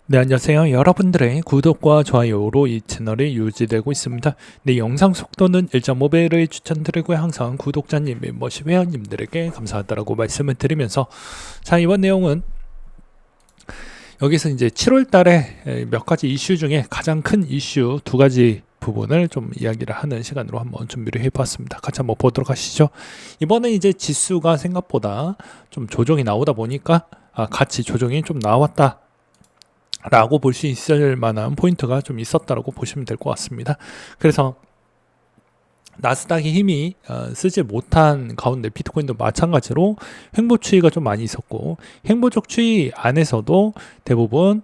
네, 안녕하세요. 여러분들의 구독과 좋아요로 이 채널이 유지되고 있습니다. 네, 영상 속도는 1.5배를 추천드리고요. 항상 구독자님, 멤버십 회원님들에게 감사하다라고 말씀을 드리면서, 자, 이번 내용은 여기서 이제 7월 달에 몇 가지 이슈 중에 가장 큰 이슈 두 가지 부분을 좀 이야기를 하는 시간으로 한번 준비를 해봤습니다. 같이 한번 보도록 하시죠. 이번에 이제 지수가 생각보다 좀 조정이 나오다 보니까 같이 조정이 좀 나왔다 라고 볼 수 있을 만한 포인트가 좀 있었다라고 보시면 될 것 같습니다. 그래서 나스닥이 힘이 쓰지 못한 가운데 비트코인도 마찬가지로 횡보 추이가 좀 많이 있었고, 횡보적 추이 안에서도 대부분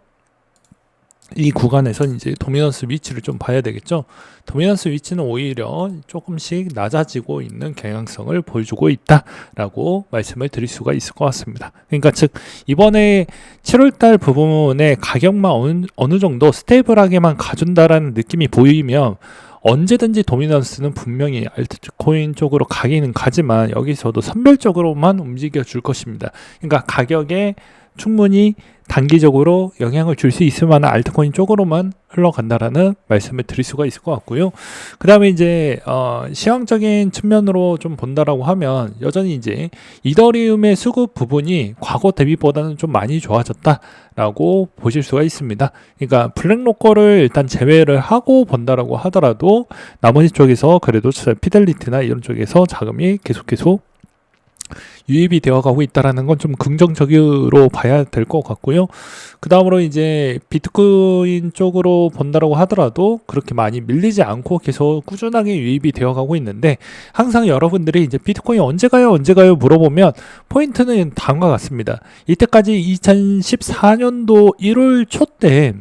이 구간에서 이제 도미넌스 위치를 좀 봐야 되겠죠. 도미넌스 위치는 오히려 조금씩 낮아지고 있는 경향성을 보여주고 있다라고 말씀을 드릴 수가 있을 것 같습니다. 그러니까 즉 이번에 7월달 부분의 가격만 어느 정도 스테이블하게만 가준다라는 느낌이 보이면 언제든지 도미넌스는 분명히 알트코인 쪽으로 가기는 가지만 여기서도 선별적으로만 움직여 줄 것입니다. 그러니까 가격에 충분히 단기적으로 영향을 줄 수 있을 만한 알트코인 쪽으로만 흘러간다라는 말씀을 드릴 수가 있을 것 같고요. 그 다음에 이제 시황적인 측면으로 좀 본다라고 하면 여전히 이제 이더리움의 수급 부분이 과거 대비보다는 좀 많이 좋아졌다라고 보실 수가 있습니다. 그러니까 블랙로커를 일단 제외를 하고 본다라고 하더라도 나머지 쪽에서 그래도 피델리티나 이런 쪽에서 자금이 계속 유입이 되어가고 있다라는 건 좀 긍정적으로 봐야 될 것 같고요. 그 다음으로 이제 비트코인 쪽으로 본다라고 하더라도 그렇게 많이 밀리지 않고 계속 꾸준하게 유입이 되어가고 있는데, 항상 여러분들이 이제 비트코인 언제 가요 물어보면 포인트는 다음과 같습니다. 이때까지 2014년도 1월 초 때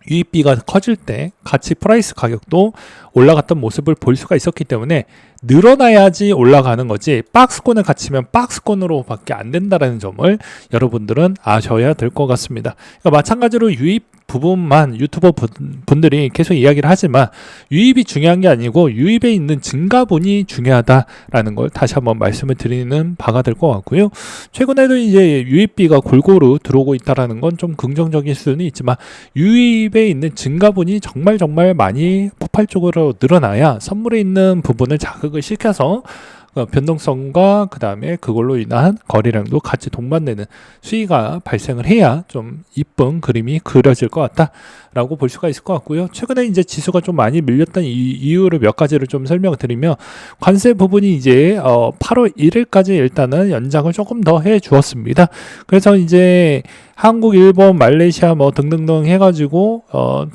유입비가 커질 때 같이 프라이스 가격도 올라갔던 모습을 볼 수가 있었기 때문에 늘어나야지 올라가는 거지, 박스권을 갇히면 박스권으로 밖에 안 된다는 점을 여러분들은 아셔야 될 것 같습니다. 그러니까 마찬가지로 유입 부분만 유튜버 분들이 계속 이야기를 하지만 유입이 중요한 게 아니고 유입에 있는 증가분이 중요하다라는 걸 다시 한번 말씀을 드리는 바가 될 것 같고요. 최근에도 이제 유입비가 골고루 들어오고 있다라는 건 좀 긍정적일 수는 있지만 유입에 있는 증가분이 정말 많이 폭발적으로 늘어나야 선물에 있는 부분을 자극을 시켜서 변동성과 그 다음에 그걸로 인한 거래량도 같이 동반되는 수위가 발생을 해야 좀 이쁜 그림이 그려질 것 같다라고 볼 수가 있을 것 같고요. 최근에 이제 지수가 좀 많이 밀렸던 이유를 몇 가지를 좀 설명을 드리면, 관세 부분이 이제 8월 1일까지 일단은 연장을 조금 더 해 주었습니다. 그래서 이제 한국, 일본, 말레이시아 뭐 등등등 해가지고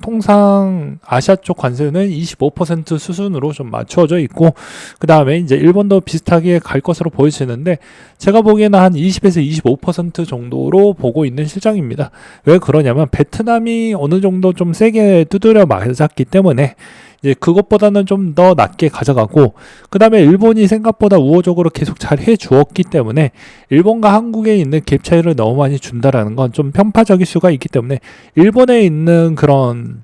통상 아시아 쪽 관세는 25% 수준으로 좀 맞춰져 있고, 그 다음에 이제 일본도 비슷하게 갈 것으로 보여지는데 제가 보기에는 한 20에서 25% 정도로 보고 있는 실정입니다. 왜 그러냐면 베트남이 어느 정도 좀 세게 두드려 맞았기 때문에 이제 그것보다는 좀 더 낮게 가져가고, 그 다음에 일본이 생각보다 우호적으로 계속 잘 해주었기 때문에 일본과 한국에 있는 갭 차이를 너무 많이 준다라는 건 좀 편파적일 수가 있기 때문에 일본에 있는 그런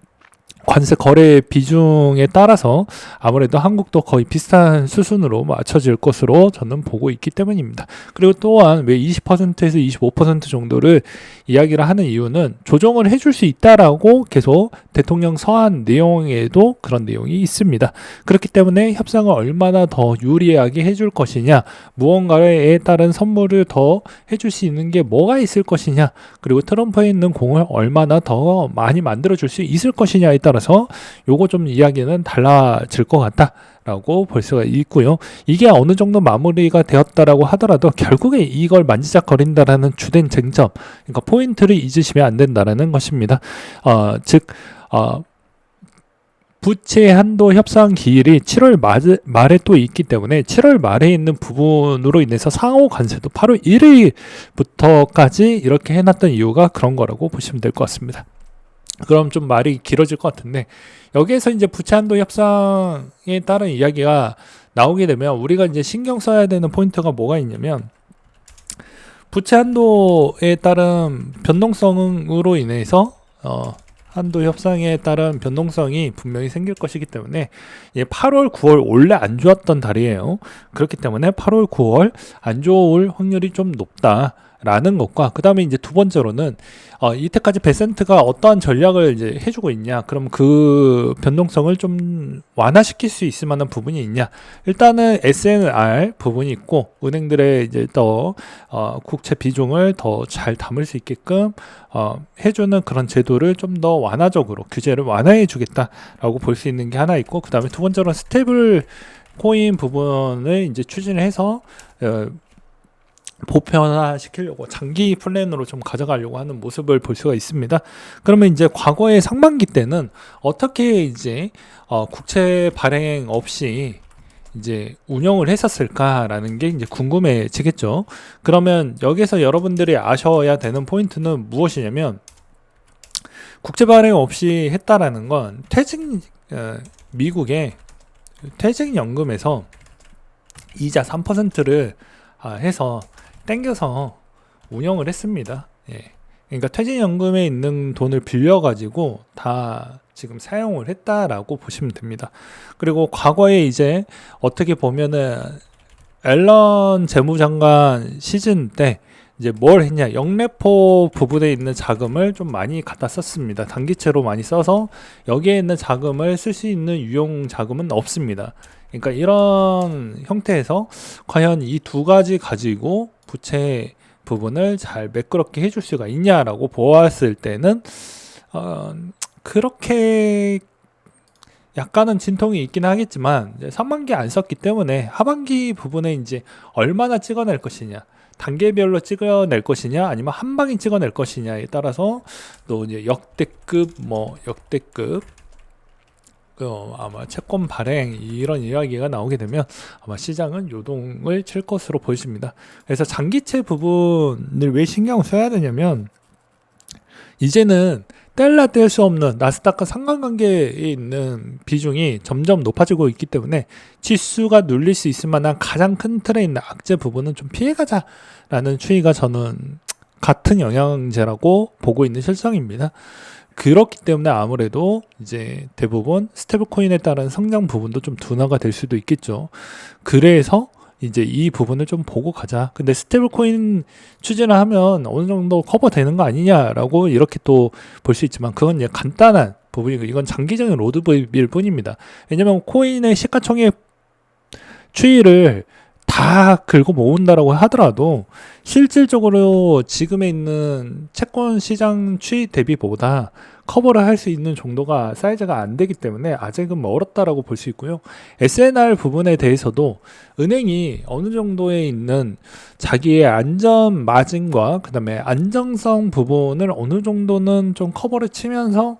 관세 거래 비중에 따라서 아무래도 한국도 거의 비슷한 수준으로 맞춰질 것으로 저는 보고 있기 때문입니다. 그리고 또한 왜 20%에서 25% 정도를 이야기를 하는 이유는 조정을 해줄 수 있다라고 계속 대통령 서한 내용에도 그런 내용이 있습니다. 그렇기 때문에 협상을 얼마나 더 유리하게 해줄 것이냐, 무언가에 따른 선물을 더 해줄 수 있는 게 뭐가 있을 것이냐, 그리고 트럼프에 있는 공을 얼마나 더 많이 만들어줄 수 있을 것이냐에 따라서 요거 좀 이야기는 달라질 것 같다라고 볼 수가 있고요. 이게 어느 정도 마무리가 되었다라고 하더라도 결국에 이걸 만지작거린다라는 주된 쟁점, 그러니까 포인트를 잊으시면 안 된다라는 것입니다. 즉 부채 한도 협상 기일이 7월 말에 또 있기 때문에 7월 말에 있는 부분으로 인해서 상호 관세도 8월 1일부터까지 이렇게 해놨던 이유가 그런 거라고 보시면 될 것 같습니다. 그럼 좀 말이 길어질 것 같은데, 여기에서 이제 부채 한도 협상에 따른 이야기가 나오게 되면 우리가 이제 신경 써야 되는 포인트가 뭐가 있냐면, 부채 한도에 따른 변동성으로 인해서 한도 협상에 따른 변동성이 분명히 생길 것이기 때문에 8월, 9월 원래 안 좋았던 달이에요. 그렇기 때문에 8월, 9월 안 좋을 확률이 좀 높다 라는 것과, 그 다음에 이제 두 번째로는 이때까지 베센트가 어떠한 전략을 이제 해주고 있냐, 그럼 그 변동성을 좀 완화시킬 수 있을 만한 부분이 있냐. 일단은 SNR 부분이 있고, 은행들의 이제 더 국채 비중을 더 잘 담을 수 있게끔 해주는 그런 제도를 좀 더 완화적으로 규제를 완화해 주겠다라고 볼 수 있는 게 하나 있고, 그 다음에 두 번째로는 스테이블 코인 부분을 이제 추진을 해서 보편화 시키려고 장기 플랜으로 좀 가져가려고 하는 모습을 볼 수가 있습니다. 그러면 이제 과거의 상반기 때는 어떻게 이제 국채 발행 없이 이제 운영을 했었을까라는 게 이제 궁금해지겠죠. 그러면 여기서 여러분들이 아셔야 되는 포인트는 무엇이냐면, 국채 발행 없이 했다라는 건 미국의 퇴직연금에서 이자 3%를 해서 땡겨서 운영을 했습니다. 예. 그러니까 퇴직연금에 있는 돈을 빌려가지고 다 지금 사용을 했다라고 보시면 됩니다. 그리고 과거에 이제 어떻게 보면은 앨런 재무장관 시즌 때 이제 뭘 했냐, 영래포 부분에 있는 자금을 좀 많이 갖다 썼습니다. 단기채로 많이 써서 여기에 있는 자금을 쓸 수 있는 유용 자금은 없습니다. 그러니까 이런 형태에서 과연 이 두 가지 가지고 부채 부분을 잘 매끄럽게 해줄 수가 있냐라고 보았을 때는 그렇게 약간은 진통이 있긴 하겠지만, 이제 상반기 안 썼기 때문에 하반기 부분에 이제 얼마나 찍어낼 것이냐, 단계별로 찍어낼 것이냐, 아니면 한 방에 찍어낼 것이냐에 따라서 또 이제 역대급 아마 채권 발행 이런 이야기가 나오게 되면 아마 시장은 요동을 칠 것으로 보여집니다. 그래서 장기채 부분을 왜 신경을 써야 되냐면, 이제는 뗄라 뗄 수 없는 나스닥과 상관관계에 있는 비중이 점점 높아지고 있기 때문에 지수가 눌릴 수 있을 만한 가장 큰 틀에 있는 악재 부분은 좀 피해가자라는 추이가 저는 같은 영양제라고 보고 있는 실정입니다. 그렇기 때문에 아무래도 이제 대부분 스테이블 코인에 따른 성장 부분도 좀 둔화가 될 수도 있겠죠. 그래서 이제 이 부분을 좀 보고 가자. 근데 스테이블 코인 추진을 하면 어느 정도 커버되는 거 아니냐라고 이렇게 또 볼 수 있지만, 그건 이제 간단한 부분이고, 이건 장기적인 로드맵일 뿐입니다. 왜냐면 코인의 시가총액 추이를 다 긁어 모은다라고 하더라도 실질적으로 지금에 있는 채권 시장 추이 대비보다 커버를 할 수 있는 정도가 사이즈가 안 되기 때문에 아직은 멀었다라고 볼 수 있고요. SNR 부분에 대해서도 은행이 어느 정도에 있는 자기의 안전 마진과 그 다음에 안정성 부분을 어느 정도는 좀 커버를 치면서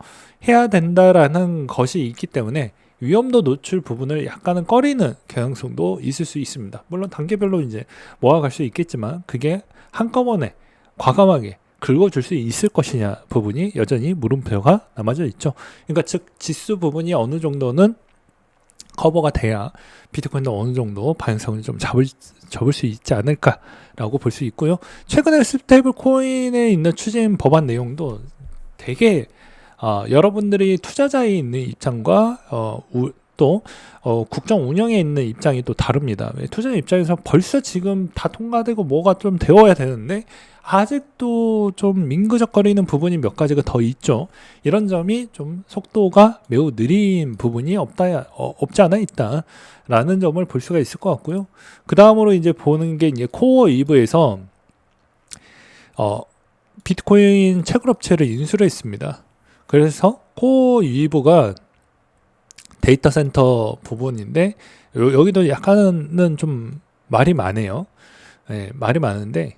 해야 된다라는 것이 있기 때문에 위험도 노출 부분을 약간은 꺼리는 경향성도 있을 수 있습니다. 물론 단계별로 이제 모아갈 수 있겠지만, 그게 한꺼번에 과감하게 긁어줄 수 있을 것이냐 부분이 여전히 물음표가 남아져 있죠. 그러니까 즉 지수 부분이 어느 정도는 커버가 돼야 비트코인도 어느 정도 방향성을 좀 접을 수 있지 않을까라고 볼 수 있고요. 최근에 스테이블 코인에 있는 추진 법안 내용도 되게 여러분들이 투자자에 있는 입장과 또 국정 운영에 있는 입장이 또 다릅니다. 투자 입장에서 벌써 지금 다 통과되고 뭐가 좀 되어야 되는데 아직도 좀 민그적거리는 부분이 몇 가지가 더 있죠. 이런 점이 좀 속도가 매우 느린 부분이 없지 않아 있다라는 점을 볼 수가 있을 것 같고요. 그 다음으로 이제 보는 게 이제 코어 이브에서 비트코인 채굴업체를 인수를 했습니다. 그래서 코어 이브가 데이터 센터 부분인데, 여기도 약간은 좀 말이 많아요. 네, 말이 많은데,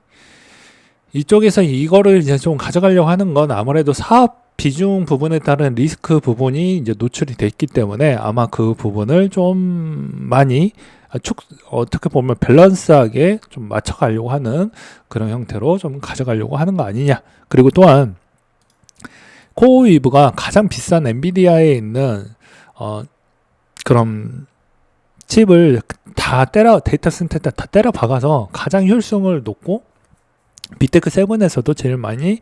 이쪽에서 이거를 이제 좀 가져가려고 하는 건 아무래도 사업 비중 부분에 따른 리스크 부분이 이제 노출이 됐기 때문에 아마 그 부분을 좀 많이 어떻게 보면 밸런스하게 좀 맞춰가려고 하는 그런 형태로 좀 가져가려고 하는 거 아니냐. 그리고 또한 코어웨이브가 가장 비싼 엔비디아에 있는 그런 칩을 다 데이터 센터에 다 때려 박아서 가장 효율성을 높고 빅테크 세븐에서도 제일 많이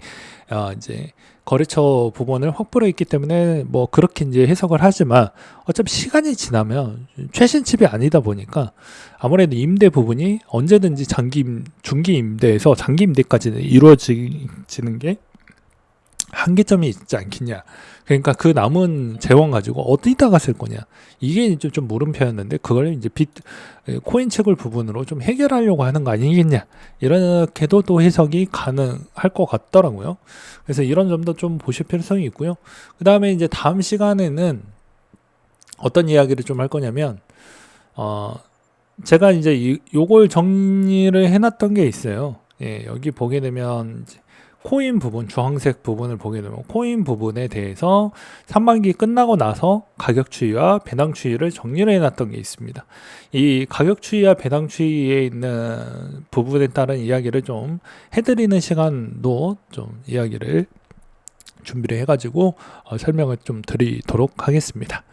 이제 거래처 부분을 확보를 했기 때문에 뭐 그렇게 이제 해석을 하지만 어차피 시간이 지나면 최신 칩이 아니다 보니까 아무래도 임대 부분이 언제든지 중기 임대에서 장기 임대까지 이루어지는 게 한계점이 있지 않겠냐. 그러니까 그 남은 재원 가지고 어디다가 쓸 거냐. 이게 이제 좀 물음표였는데 그걸 이제 코인 채굴 부분으로 좀 해결하려고 하는 거 아니겠냐. 이렇게도 또 해석이 가능할 것 같더라고요. 그래서 이런 점도 좀 보실 필요성이 있고요. 그 다음에 이제 다음 시간에는 어떤 이야기를 좀 할 거냐면, 제가 이제 요걸 정리를 해놨던 게 있어요. 예, 여기 보게 되면 이제 코인 부분, 주황색 부분을 보게 되면 코인 부분에 대해서 3반기 끝나고 나서 가격 추이와 배당 추이를 정리를 해놨던 게 있습니다. 이 가격 추이와 배당 추이에 있는 부분에 따른 이야기를 좀 해드리는 시간도 좀 이야기를 준비를 해가지고 설명을 좀 드리도록 하겠습니다.